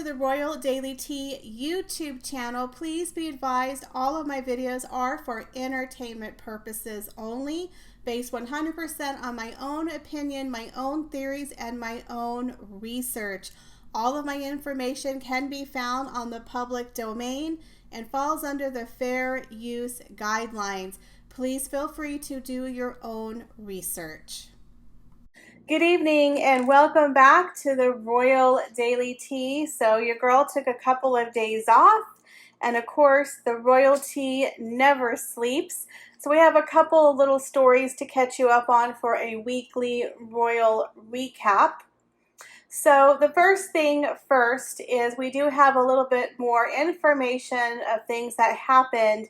the Royal Daily Tea YouTube channel. Please be advised all of my videos are for entertainment purposes only, based 100% on my own opinion, my own theories, and my own research. All of my information can be found on the public domain and falls under the fair use guidelines. Please feel free to do your own research. Good evening and welcome back to the Royal Daily Tea. So your girl took a couple of days off, and of course the royalty never sleeps. So we have a couple of little stories to catch you up on for a weekly royal recap. So the first thing first is we do have a little bit more information of things that happened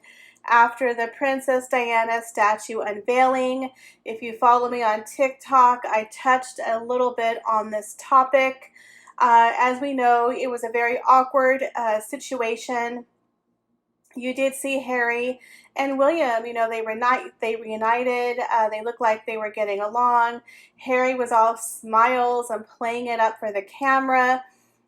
after the Princess Diana statue unveiling. If you follow me on TikTok, I touched a little bit on this topic. As we know, it was a very awkward situation. You did see Harry and William, you know, they reunited. They looked like they were getting along. Harry was all smiles and playing it up for the camera.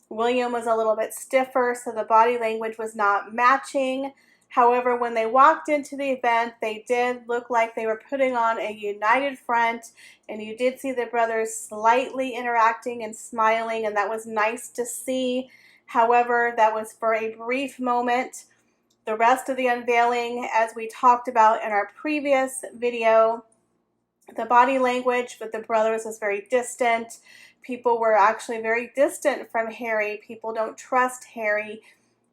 William was a little bit stiffer, so the body language was not matching. However, when they walked into the event, they did look like they were putting on a united front, and you did see the brothers slightly interacting and smiling, and that was nice to see. However, that was for a brief moment. The rest of the unveiling, as we talked about in our previous video, the body language with the brothers was very distant. People were actually very distant from Harry. People don't trust Harry.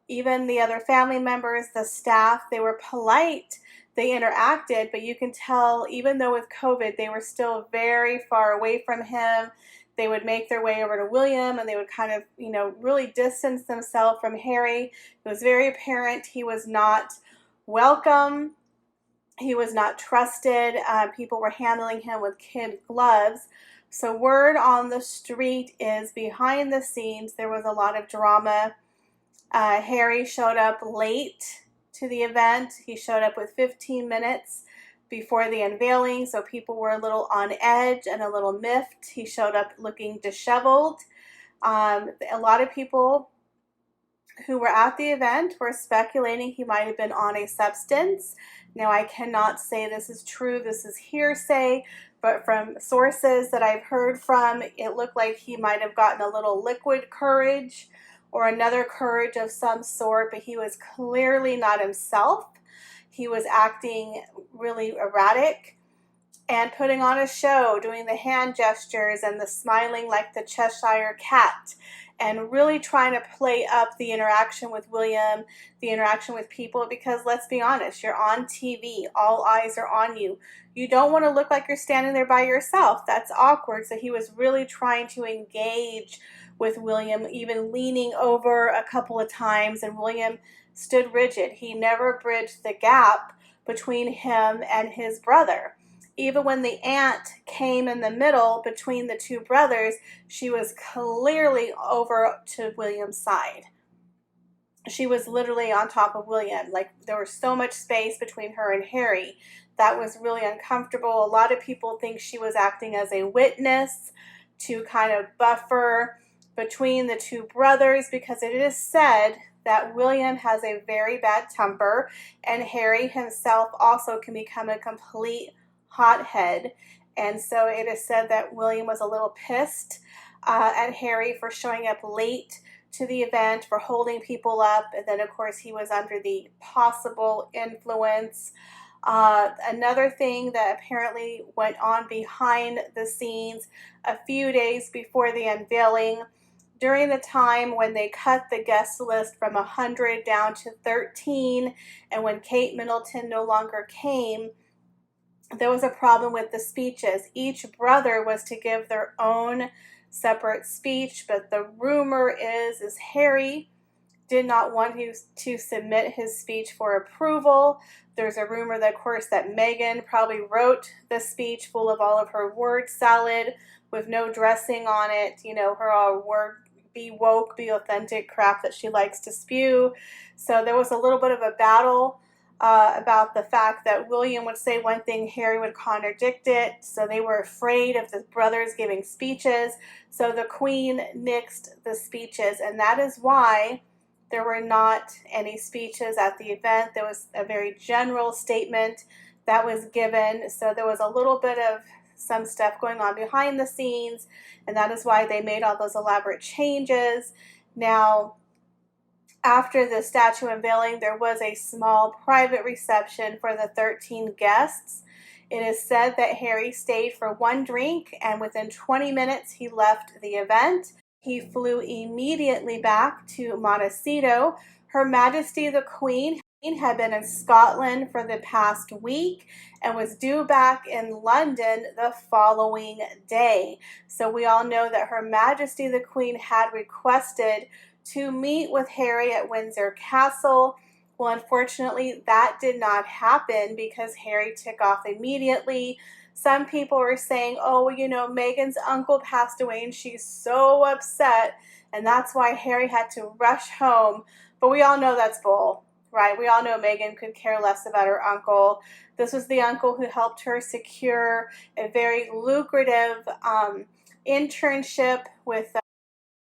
Even the other family members, the staff, they were polite. They interacted, but you can tell, even though with COVID, they were still very far away from him. They would make their way over to William, and they would kind of, you know, really distance themselves from Harry. It was very apparent he was not welcome. He was not trusted. People were handling him with kid gloves. So word on the street is behind the scenes, there was a lot of drama. Harry showed up late to the event. He showed up with 15 minutes before the unveiling, so people were a little on edge and a little miffed. He showed up looking disheveled. A lot of people who were at the event were speculating he might have been on a substance. Now, I cannot say this is true. This is hearsay, but from sources that I've heard from, it looked like he might have gotten a little liquid courage or another courage of some sort, but he was clearly not himself. He was acting really erratic and putting on a show, doing the hand gestures and the smiling like the Cheshire cat, and really trying to play up the interaction with William, the interaction with people, because let's be honest, you're on TV, all eyes are on you. You don't want to look like you're standing there by yourself. That's awkward. So he was really trying to engage with William, even leaning over a couple of times, and William stood rigid. He never bridged the gap between him and his brother. Even when the aunt came in the middle between the two brothers, she was clearly over to William's side. She was literally on top of William. Like, there was so much space between her and Harry. That was really uncomfortable. A lot of people think she was acting as a witness to kind of buffer between the two brothers, because it is said that William has a very bad temper, and Harry himself also can become a complete hothead. And so it is said that William was a little pissed at Harry for showing up late to the event, for holding people up, and then of course he was under the possible influence. Another thing that apparently went on behind the scenes a few days before the unveiling, during the time when they cut the guest list from 100 down to 13, and when Kate Middleton no longer came, there was a problem with the speeches. Each brother was to give their own separate speech, but the rumor is Harry did not want to submit his speech for approval. There's a rumor that, of course, that Meghan probably wrote the speech full of all of her word salad with no dressing on it, you know, her all word be woke, be authentic crap that she likes to spew. So there was a little bit of a battle about the fact that William would say one thing, Harry would contradict it. So they were afraid of the brothers giving speeches. So the Queen nixed the speeches, and that is why there were not any speeches at the event. There was a very general statement that was given. So there was a little bit of some stuff going on behind the scenes, and that is why they made all those elaborate changes. Now, after the statue unveiling, there was a small private reception for the 13 guests. It is said that Harry stayed for one drink, and within 20 minutes he left the event. He flew immediately back to Montecito. Her Majesty the Queen had been in Scotland for the past week and was due back in London the following day. So we all know that Her Majesty the Queen had requested to meet with Harry at Windsor Castle. Well, unfortunately, that did not happen because Harry took off immediately. Some people were saying, oh, well, you know, Meghan's uncle passed away and she's so upset, and that's why Harry had to rush home. But we all know that's bull, right? We all know Meghan could care less about her uncle. This was the uncle who helped her secure a very lucrative internship with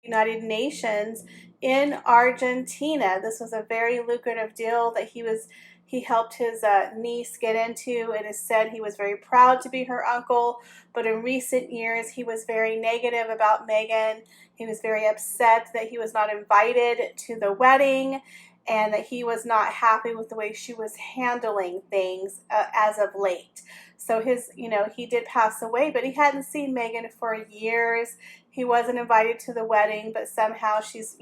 United Nations in Argentina. This was a very lucrative deal that he helped his niece get into. It is said he was very proud to be her uncle, but in recent years he was very negative about Meghan. He was very upset that he was not invited to the wedding and that he was not happy with the way she was handling things as of late. So he did pass away, but he hadn't seen Meghan for years. He wasn't invited to the wedding, but somehow she's,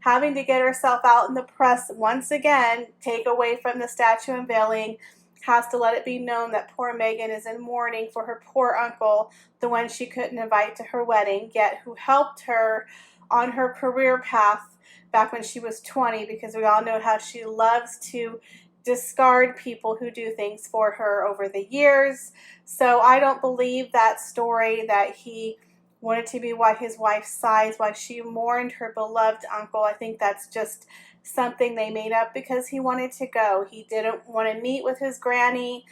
having to get herself out in the press once again, take away from the statue unveiling, has to let it be known that poor Meghan is in mourning for her poor uncle, the one she couldn't invite to her wedding, yet who helped her on her career path back when she was 20, because we all know how she loves to discard people who do things for her over the years. So I don't believe that story that he wanted to be by his wife's side while she mourned her beloved uncle. I think that's just something they made up because he wanted to go. He didn't want to meet with his granny.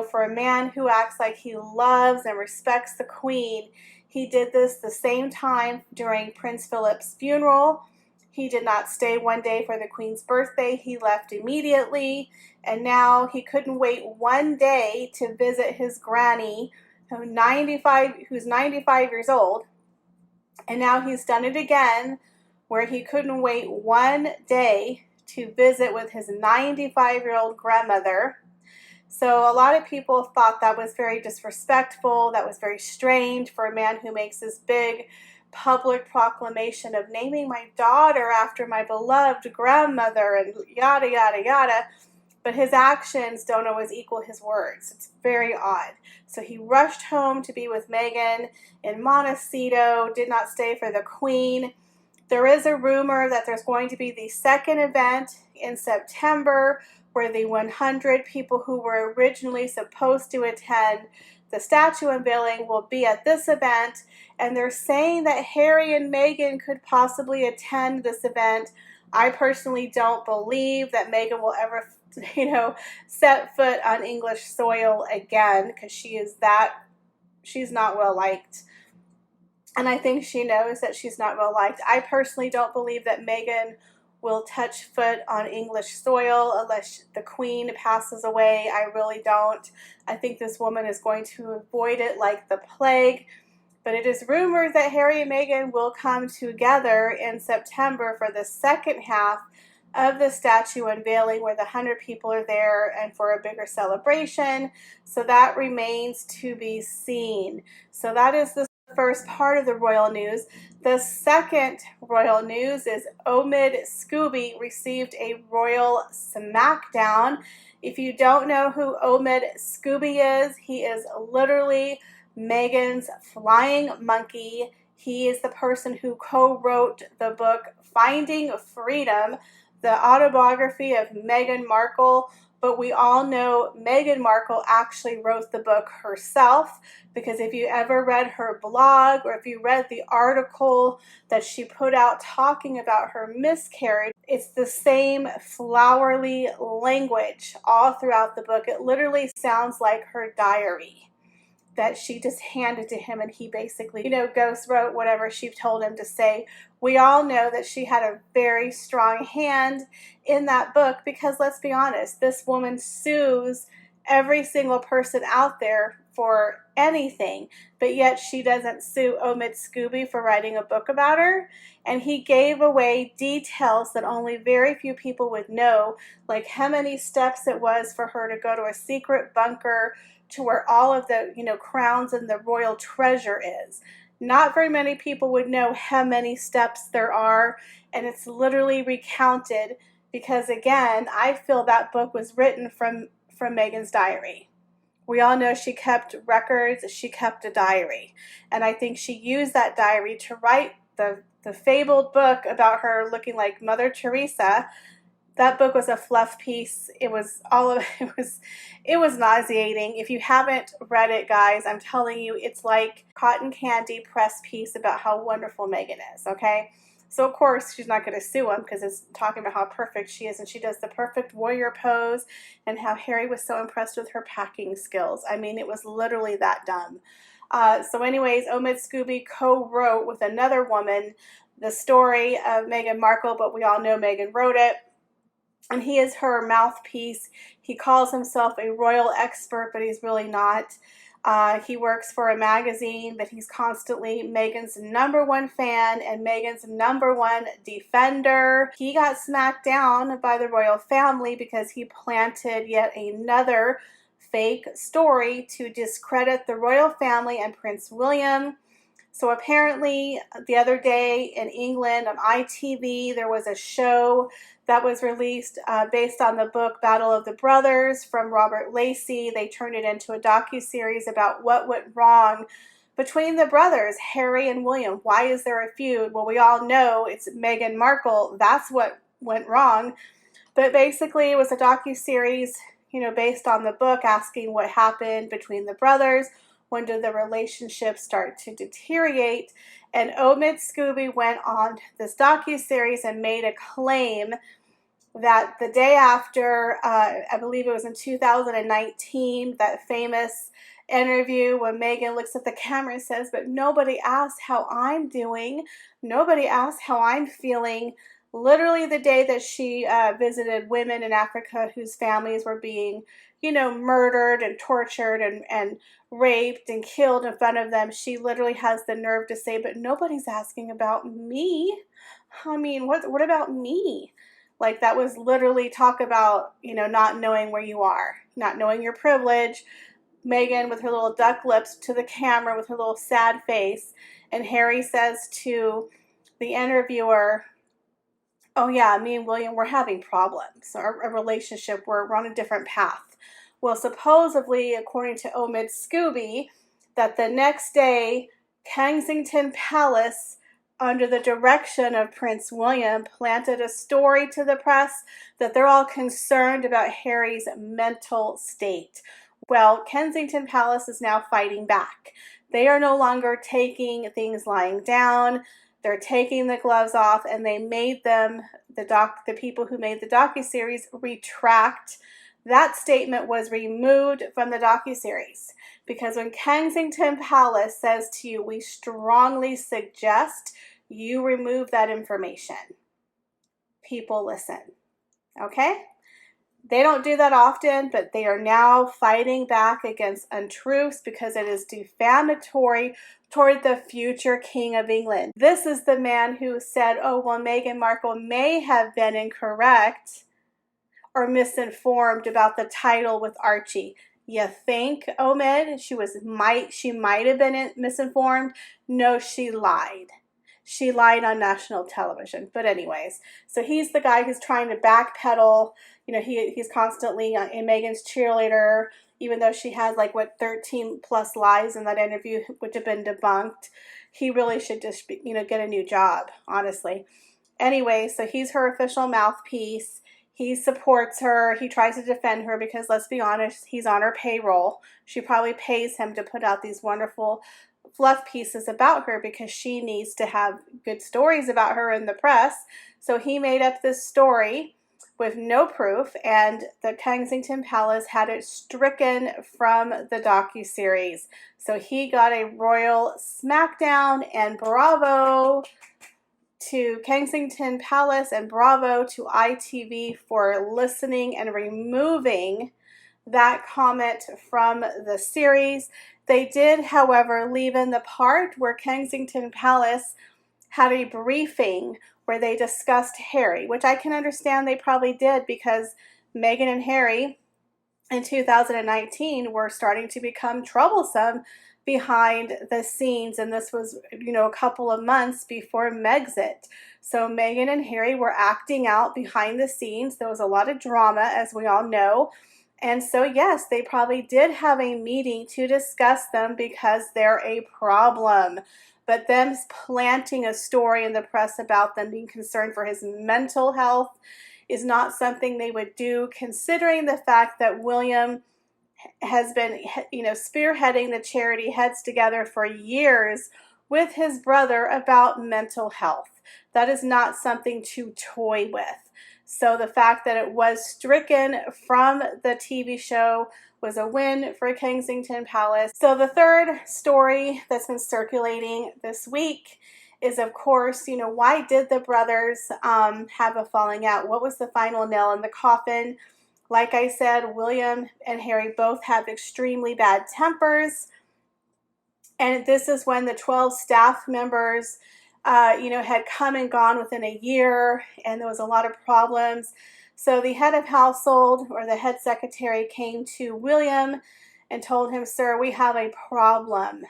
For a man who acts like he loves and respects the Queen, he did this the same time during Prince Philip's funeral. He did not stay one day for the Queen's birthday. He left immediately, and now he couldn't wait one day to visit his granny, who's 95 years old, and now he's done it again, where he couldn't wait one day to visit with his 95-year-old grandmother. So a lot of people thought that was very disrespectful, that was very strange for a man who makes this big public proclamation of naming my daughter after my beloved grandmother and yada, yada, yada. But his actions don't always equal his words. It's very odd. So he rushed home to be with Meghan in Montecito, did not stay for the Queen. There is a rumor that there's going to be the second event in September where the 100 people who were originally supposed to attend the statue unveiling will be at this event, and they're saying that Harry and Meghan could possibly attend this event. I personally don't believe that Meghan will ever, set foot on English soil again, because she's not well liked. And I think she knows that she's not well liked. I personally don't believe that Meghan will touch foot on English soil unless the Queen passes away. I really don't. I think this woman is going to avoid it like the plague. But it is rumored that Harry and Meghan will come together in September for the second half of the statue unveiling, where the 100 people are there and for a bigger celebration. So that remains to be seen. So that is the first part of the royal news. The second royal news is Omid Scooby received a royal smackdown. If you don't know who Omid Scooby is, he is literally Meghan's flying monkey. He is the person who co-wrote the book Finding Freedom, the autobiography of Meghan Markle, but we all know Meghan Markle actually wrote the book herself, because if you ever read her blog or if you read the article that she put out talking about her miscarriage, it's the same flowery language all throughout the book. It literally sounds like her diary that she just handed to him, and he basically, ghost wrote whatever she told him to say. We all know that she had a very strong hand in that book, because let's be honest, this woman sues every single person out there for anything, but yet she doesn't sue Omid Scooby for writing a book about her. And he gave away details that only very few people would know, like how many steps it was for her to go to a secret bunker to where all of the, crowns and the royal treasure is. Not very many people would know how many steps there are, and it's literally recounted, because again, I feel that book was written from Meghan's diary. We all know she kept records, she kept a diary, and I think she used that diary to write the fabled book about her looking like Mother Teresa. That book was a fluff piece. It was nauseating. If you haven't read it, guys, I'm telling you, it's like cotton candy press piece about how wonderful Meghan is, okay? So of course she's not going to sue him, because it's talking about how perfect she is, and she does the perfect warrior pose, and how Harry was so impressed with her packing skills. I mean, it was literally that dumb. So anyways, Omid Scooby co-wrote with another woman the story of Meghan Markle, but we all know Meghan wrote it. And he is her mouthpiece. He calls himself a royal expert, but he's really not. He works for a magazine, but he's constantly Meghan's #1 fan and Meghan's #1 defender. He got smacked down by the royal family because he planted yet another fake story to discredit the royal family and Prince William. So apparently the other day in England on ITV, there was a show that was released based on the book Battle of the Brothers from Robert Lacey. They turned it into a docuseries about what went wrong between the brothers, Harry and William. Why is there a feud? Well, we all know it's Meghan Markle. That's what went wrong. But basically it was a docuseries, based on the book, asking what happened between the brothers. When did the relationship start to deteriorate? And Omid Scooby went on this docuseries and made a claim that the day after, I believe it was in 2019, that famous interview when Meghan looks at the camera and says, "But nobody asked how I'm doing. Nobody asked how I'm feeling." Literally the day that she visited women in Africa whose families were being, murdered and tortured and raped and killed in front of them, she literally has the nerve to say, "But nobody's asking about me." I mean, what about me? Like, that was literally talk about, not knowing where you are, not knowing your privilege. Meghan with her little duck lips to the camera with her little sad face. And Harry says to the interviewer, "Oh yeah, me and William, we're having problems. Our relationship, we're on a different path." Well, supposedly, according to Omid Scooby, that the next day, Kensington Palace, under the direction of Prince William, planted a story to the press that they're all concerned about Harry's mental state. Well, Kensington Palace is now fighting back. They are no longer taking things lying down. They're taking the gloves off, and they made them, the people who made the docuseries, retract. That statement was removed from the docuseries, because when Kensington Palace says to you, "We strongly suggest you remove that information," people listen. Okay? They don't do that often, but they are now fighting back against untruths because it is defamatory toward the future King of England. This is the man who said, "Oh, well, Meghan Markle may have been incorrect or misinformed about the title with Archie." You think, Omid, she might have been misinformed? No, she lied. She lied on national television. But anyways, so he's the guy who's trying to backpedal. He's constantly in Meghan's cheerleader, even though she has 13 plus lies in that interview, which have been debunked. He really should just, get a new job, honestly. Anyway, so he's her official mouthpiece. He supports her. He tries to defend her because, let's be honest, he's on her payroll. She probably pays him to put out these wonderful fluff pieces about her because she needs to have good stories about her in the press. So he made up this story with no proof, and the Kensington Palace had it stricken from the docuseries. So he got a royal smackdown, and bravo to Kensington Palace and bravo to ITV for listening and removing that comment from the series. They did, however, leave in the part where Kensington Palace had a briefing where they discussed Harry, which I can understand they probably did because Meghan and Harry in 2019 were starting to become troublesome behind the scenes, and this was, a couple of months before Megxit. So Meghan and Harry were acting out behind the scenes. There was a lot of drama, as we all know. And so, yes, they probably did have a meeting to discuss them because they're a problem. But them planting a story in the press about them being concerned for his mental health is not something they would do, considering the fact that William has been, spearheading the charity Heads Together for years with his brother about mental health. That is not something to toy with. So the fact that it was stricken from the TV show was a win for Kensington Palace. So the third story that's been circulating this week is, of course, why did the brothers have a falling out? What was the final nail in the coffin? Like I said, William and Harry both have extremely bad tempers. And this is when the 12 staff members, had come and gone within a year, and there was a lot of problems. So the head of household, or the head secretary, came to William and told him, "Sir, we have a problem.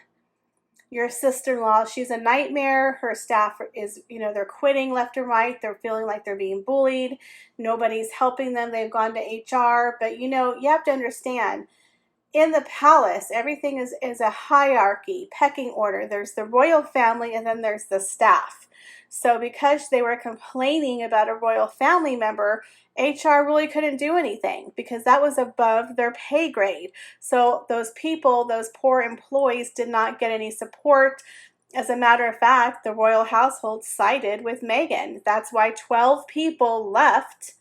Your sister-in-law, she's a nightmare. Her staff is, they're quitting left and right. They're feeling like they're being bullied. Nobody's helping them. They've gone to HR. But, you have to understand, in the palace, everything is a hierarchy, pecking order. There's the royal family, and then there's the staff. So because they were complaining about a royal family member, HR really couldn't do anything because that was above their pay grade. So those people, those poor employees, did not get any support. As a matter of fact, the royal household sided with Meghan. That's why 12 people left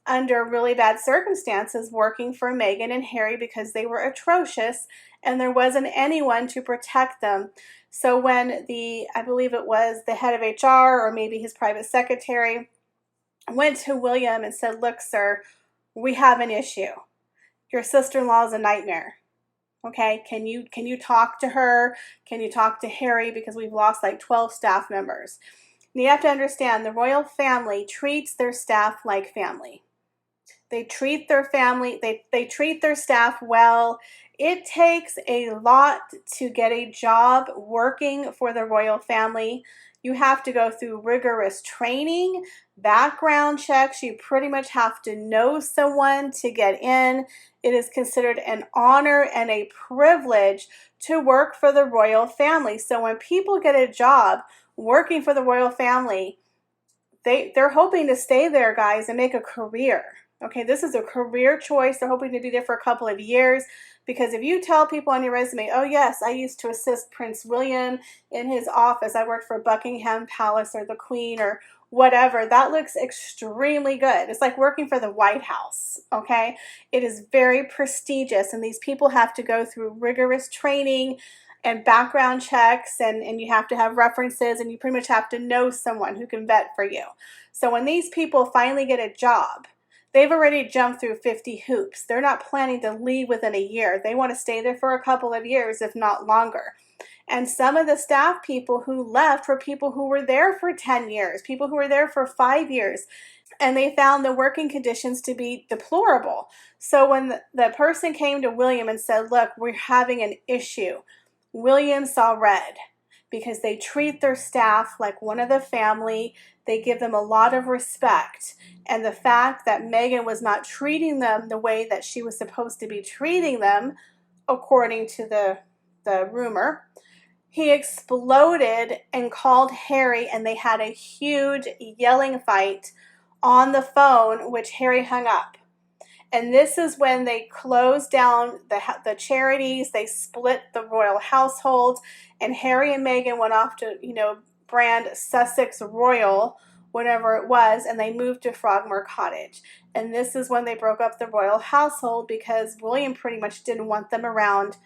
under really bad circumstances working for Meghan and Harry, because they were atrocious and there wasn't anyone to protect them. So when I believe it was the head of HR, or maybe his private secretary, went to William and said, "Look, sir, we have an issue. Your sister-in-law is a nightmare. Okay, can you talk to her? Can you talk to Harry? Because we've lost like 12 staff members." And you have to understand, the royal family treats their staff like family. They treat their family, they treat their staff well. It takes a lot to get a job working for the royal family. You have to go through rigorous training, background checks. You pretty much have to know someone to get in. It is considered an honor and a privilege to work for the royal family. So when people get a job working for the royal family, they're hoping to stay there, guys, and make a career. Okay, this is a career choice. They're hoping to be there for a couple of years, because if you tell people on your resume, "Oh yes, I used to assist Prince William in his office. I worked for Buckingham Palace or the Queen or whatever," that looks extremely good. It's like working for the White House, okay? It is very prestigious, and these people have to go through rigorous training and background checks, and you have to have references, and you pretty much have to know someone who can vet for you. So when these people finally get a job, they've already jumped through 50 hoops. They're not planning to leave within a year. They want to stay there for a couple of years, if not longer. And some of the staff people who left were people who were there for 10 years, people who were there for 5 years, and they found the working conditions to be deplorable. So when the person came to William and said, "Look, we're having an issue," William saw red, because they treat their staff like one of the family. They give them a lot of respect. And the fact that Meghan was not treating them the way that she was supposed to be treating them, according to the rumor, he exploded and called Harry, and they had a huge yelling fight on the phone, which Harry hung up. And this is when they closed down the charities. They split the royal household, and Harry and Meghan went off to, brand Sussex Royal, whatever it was, and they moved to Frogmore Cottage. And this is when they broke up the royal household because William pretty much didn't want them around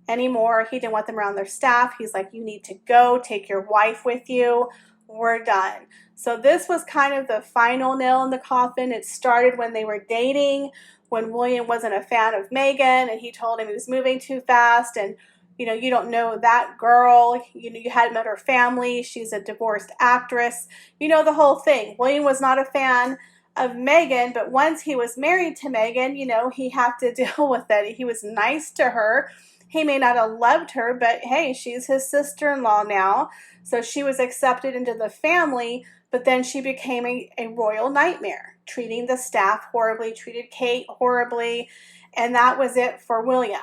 anymore. He didn't want them around their staff. He's like, you need to go, take your wife with you. We're done. So this was kind of the final nail in the coffin. It started when they were dating, when William wasn't a fan of Meghan, and he told him he was moving too fast, and you don't know that girl, you hadn't met her family, she's a divorced actress, the whole thing. William was not a fan of Meghan, but once he was married to Meghan, he had to deal with it. He was nice to her. He may not have loved her, but hey, she's his sister-in-law now, so she was accepted into the family. But then she became a royal nightmare, treating the staff horribly, treated Kate horribly, and that was it for William.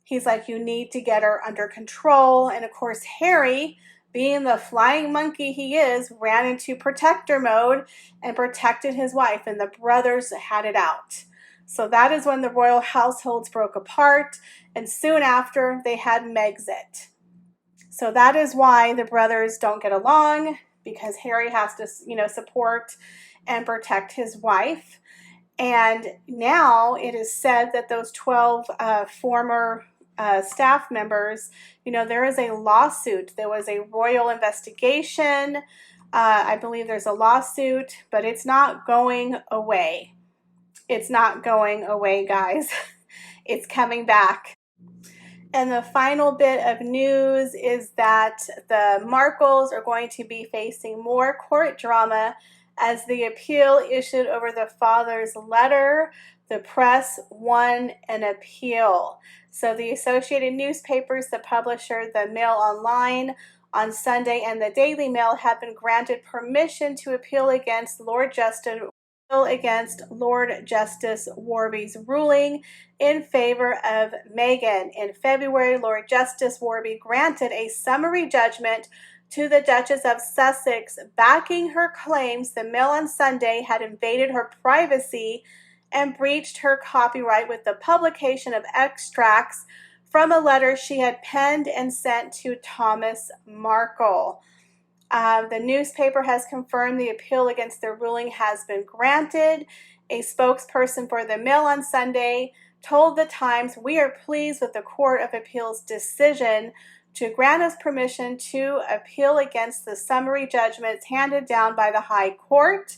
He's like, you need to get her under control. And of course, Harry, being the flying monkey he is, ran into protector mode and protected his wife, and the brothers had it out. So that is when the royal households broke apart, and soon after, they had Megxit. So that is why the brothers don't get along, because Harry has to, support and protect his wife. And now it is said that those 12 former staff members, there is a lawsuit. There was a royal investigation. I believe there's a lawsuit, but it's not going away. It's not going away, guys. It's coming back. And the final bit of news is that the Markles are going to be facing more court drama as the appeal issued over the father's letter. The press won an appeal. So the Associated Newspapers, the publisher, the Mail Online on Sunday, and the Daily Mail have been granted permission to appeal against Lord Justice Warby's ruling in favor of Meghan. In February, Lord Justice Warby granted a summary judgment to the Duchess of Sussex, backing her claims the Mail on Sunday had invaded her privacy and breached her copyright with the publication of extracts from a letter she had penned and sent to Thomas Markle. The newspaper has confirmed the appeal against their ruling has been granted. A spokesperson for the Mail on Sunday told the Times, "We are pleased with the Court of Appeal's decision to grant us permission to appeal against the summary judgments handed down by the High Court."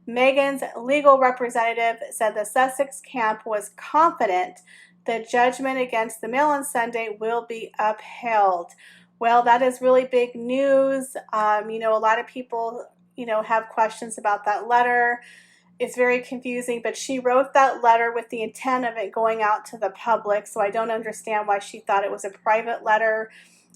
Meghan's legal representative said the Sussex camp was confident the judgment against the Mail on Sunday will be upheld. Well, that is really big news. A lot of people, have questions about that letter. It's very confusing, but she wrote that letter with the intent of it going out to the public, so I don't understand why she thought it was a private letter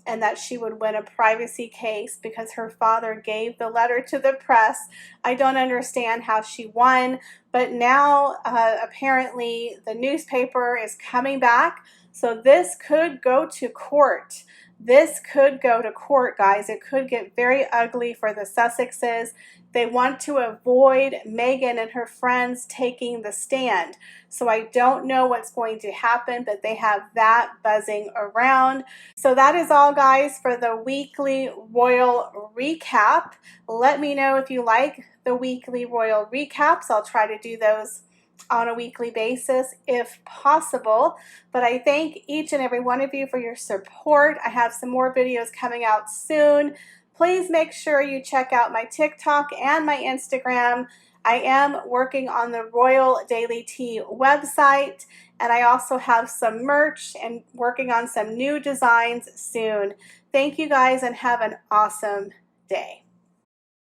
and that she would win a privacy case because her father gave the letter to the press. I don't understand how she won, but now apparently the newspaper is coming back, so this could go to court. This could go to court, guys. It could get very ugly for the Sussexes. They want to avoid Meghan and her friends taking the stand. So I don't know what's going to happen, but they have that buzzing around. So that is all, guys, for the weekly royal recap. Let me know if you like the weekly royal recaps. I'll try to do those on a weekly basis if possible. But I thank each and every one of you for your support. I have some more videos coming out soon. Please make sure you check out my TikTok and my Instagram. I am working on the Royal Daily Tea website, and I also have some merch and working on some new designs soon. Thank you guys and have an awesome day.